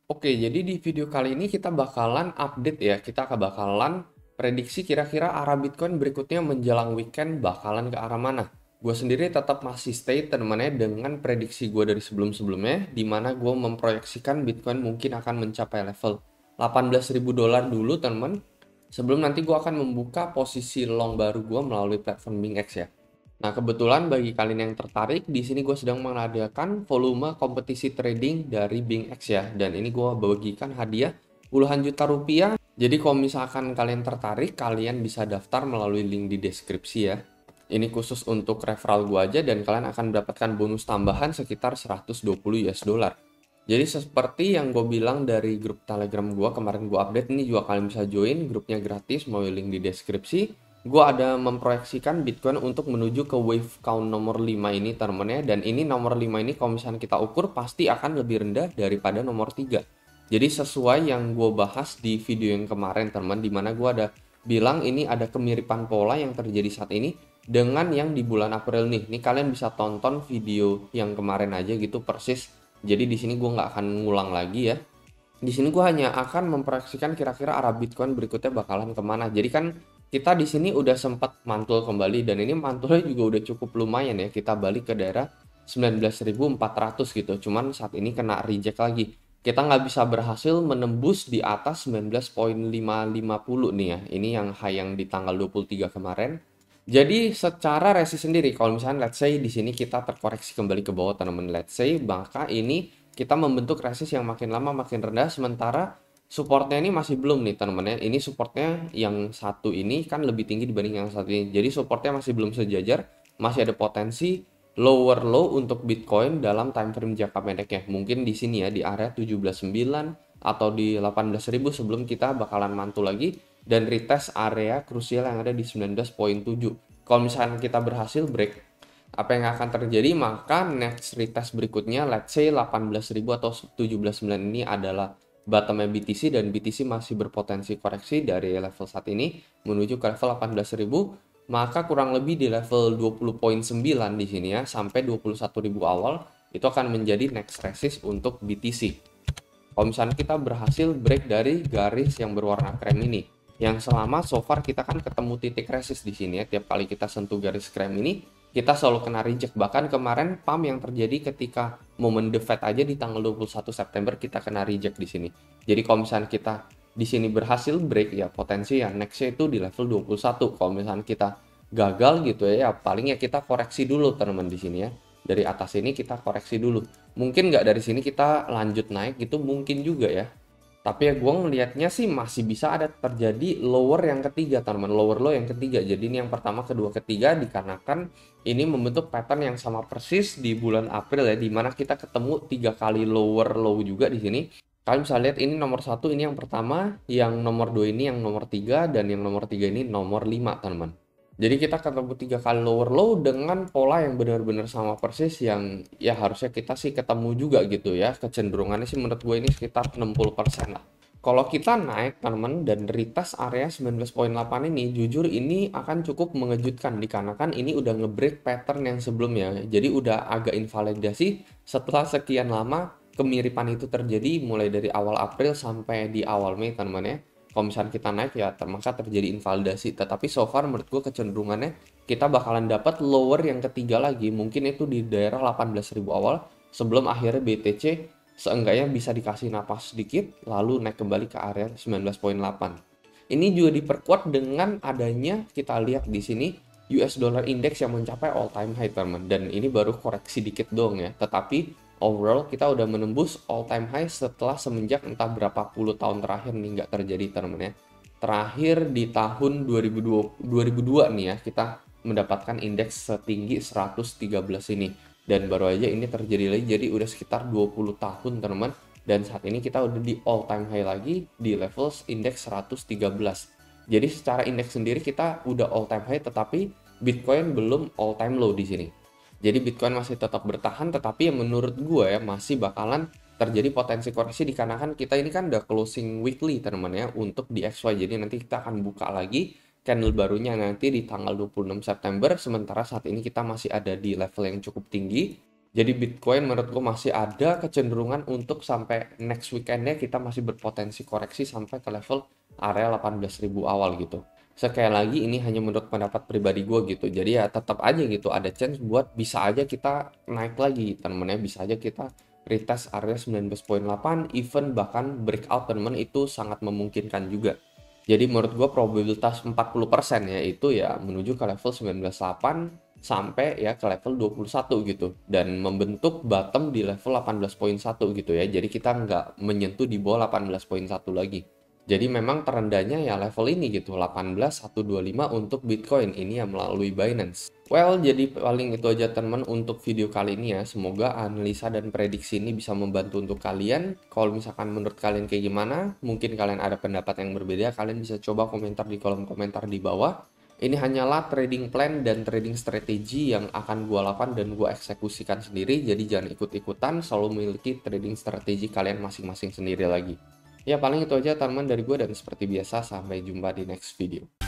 Oke, jadi di video kali ini kita bakalan update ya, kita bakalan prediksi kira-kira arah Bitcoin berikutnya menjelang weekend bakalan ke arah mana. Gue sendiri tetap masih stay temennya dengan prediksi gue dari sebelum-sebelumnya, di mana gue memproyeksikan Bitcoin mungkin akan mencapai level 18.000 dolar dulu teman, sebelum nanti gue akan membuka posisi long baru gue melalui platform BingX ya. Nah, kebetulan bagi kalian yang tertarik, di sini gue sedang mengadakan volume kompetisi trading dari BingX ya. Dan ini gue bagikan hadiah puluhan juta rupiah. Jadi kalau misalkan kalian tertarik, kalian bisa daftar melalui link di deskripsi ya. Ini khusus untuk referral gue aja dan kalian akan mendapatkan bonus tambahan sekitar 120 US dollar. Jadi seperti yang gue bilang dari grup Telegram gue kemarin gue update, ini juga kalian bisa join, grupnya gratis melalui link di deskripsi. Gue ada memproyeksikan Bitcoin untuk menuju ke wave count nomor 5 ini temennya, dan ini nomor 5 ini kalau misalnya kita ukur pasti akan lebih rendah daripada nomor 3. Jadi sesuai yang gue bahas di video yang kemarin teman, dimana gue ada bilang ini ada kemiripan pola yang terjadi saat ini dengan yang di bulan April nih. Ini kalian bisa tonton video yang kemarin aja gitu persis. Jadi di sini gue nggak akan ngulang lagi ya. Di sini gue hanya akan memproyeksikan kira-kira arah Bitcoin berikutnya bakalan kemana. Jadi kan kita di sini udah sempat mantul kembali dan ini mantulnya juga udah cukup lumayan ya. Kita balik ke daerah 19.400 gitu. Cuman saat ini kena reject lagi. Kita nggak bisa berhasil menembus di atas 19.550 nih ya. Ini yang high yang di tanggal 23 kemarin. Jadi secara resi sendiri, kalau misalnya let's say di sini kita terkoreksi kembali ke bawah teman-teman, let's say maka ini kita membentuk resist yang makin lama makin rendah, sementara supportnya ini masih belum nih teman-teman ya. Ini supportnya yang satu ini kan lebih tinggi dibanding yang satu ini. Jadi supportnya masih belum sejajar, masih ada potensi lower low untuk Bitcoin dalam time frame jangka pendeknya. Mungkin di sini ya di area 17.900 atau di 18.000 sebelum kita bakalan mantul lagi dan retest area krusial yang ada di 19.7. Kalau misalnya kita berhasil break, apa yang akan terjadi? Maka next retest berikutnya, let's say 18.000 atau 17.900 ini adalah bottomnya BTC, dan BTC masih berpotensi koreksi dari level saat ini menuju ke level 18.000, maka kurang lebih di level 20.9 di sini ya, sampai 21.000 awal, itu akan menjadi next resist untuk BTC. Kalau misalnya kita berhasil break dari garis yang berwarna krem ini, yang selama so far kita kan ketemu titik resist di sini ya, tiap kali kita sentuh garis krem ini kita selalu kena reject. Bahkan kemarin pump yang terjadi ketika momen the Fed aja di tanggal 21 September kita kena reject di sini. Jadi kalau misalnya kita di sini berhasil break ya, potensi ya nextnya itu di level 21. Kalau misalnya kita gagal gitu ya, paling ya kita koreksi dulu teman-teman di sini ya. Dari atas ini kita koreksi dulu. Mungkin nggak dari sini kita lanjut naik gitu, mungkin juga ya. Tapi ya gue ngelihatnya sih masih bisa ada terjadi lower yang ketiga teman, lower low yang ketiga. Jadi ini yang pertama, kedua, ketiga dikarenakan ini membentuk pattern yang sama persis di bulan April ya, dimana kita ketemu 3 kali lower low juga di sini. Kalian bisa lihat ini nomor satu, ini yang pertama, yang nomor dua ini yang nomor tiga, dan yang nomor tiga ini nomor 5 teman. Jadi kita ketemu 3 kali lower low dengan pola yang benar-benar sama persis, yang ya harusnya kita sih ketemu juga gitu ya. Kecenderungannya sih menurut gue ini sekitar 60% lah. Kalau kita naik teman dan retest area 19.8 ini, jujur ini akan cukup mengejutkan dikarenakan ini udah ngebreak pattern yang sebelumnya. Jadi udah agak invalidasi setelah sekian lama kemiripan itu terjadi mulai dari awal April sampai di awal Mei teman ya. Kalau misalnya kita naik ya maka terjadi invalidasi, tetapi so far menurut gue kecenderungannya kita bakalan dapat lower yang ketiga lagi, mungkin itu di daerah 18.000 awal sebelum akhirnya BTC seenggaknya bisa dikasih napas sedikit lalu naik kembali ke area 19.8. Ini juga diperkuat dengan adanya, kita lihat di sini US dollar index yang mencapai all time high teman, dan ini baru koreksi dikit dong ya, tetapi overall kita udah menembus all time high setelah semenjak entah berapa puluh tahun terakhir nih nggak terjadi teman ya. Terakhir di tahun 2002 nih ya kita mendapatkan indeks setinggi 113 ini, dan baru aja ini terjadi lagi, jadi udah sekitar 20 tahun teman, dan saat ini kita udah di all time high lagi di level indeks 113. Jadi secara indeks sendiri kita udah all time high, tetapi Bitcoin belum all time low di sini. Jadi Bitcoin masih tetap bertahan, tetapi yang menurut gue ya masih bakalan terjadi potensi koreksi dikarenakan kita ini kan udah closing weekly teman ya untuk di XY. Jadi nanti kita akan buka lagi candle barunya nanti di tanggal 26 September, sementara saat ini kita masih ada di level yang cukup tinggi. Jadi Bitcoin menurut gue masih ada kecenderungan untuk sampai next weekendnya kita masih berpotensi koreksi sampai ke level area 18.000 awal gitu. Sekali lagi ini hanya menurut pendapat pribadi gue gitu. Jadi ya tetap aja gitu ada chance buat bisa aja kita naik lagi temen-temennya, bisa aja kita retest area 19.8, even bahkan breakout temen itu sangat memungkinkan juga. Jadi menurut gue probabilitas 40% ya itu ya menuju ke level 19.8 sampai ya ke level 21 gitu. Dan membentuk bottom di level 18.1 gitu ya. Jadi kita nggak menyentuh di bawah 18.1 lagi. Jadi memang terendahnya ya level ini gitu, 18.125 untuk Bitcoin ini ya melalui Binance. Well, jadi paling itu aja teman untuk video kali ini ya. Semoga analisa dan prediksi ini bisa membantu untuk kalian. Kalau misalkan menurut kalian kayak gimana, mungkin kalian ada pendapat yang berbeda, kalian bisa coba komentar di kolom komentar di bawah. Ini hanyalah trading plan dan trading strategi yang akan gue lakukan dan gue eksekusikan sendiri. Jadi jangan ikut-ikutan, selalu memiliki trading strategi kalian masing-masing sendiri lagi. Ya paling itu aja teman dari gue dan seperti biasa sampai jumpa di next video.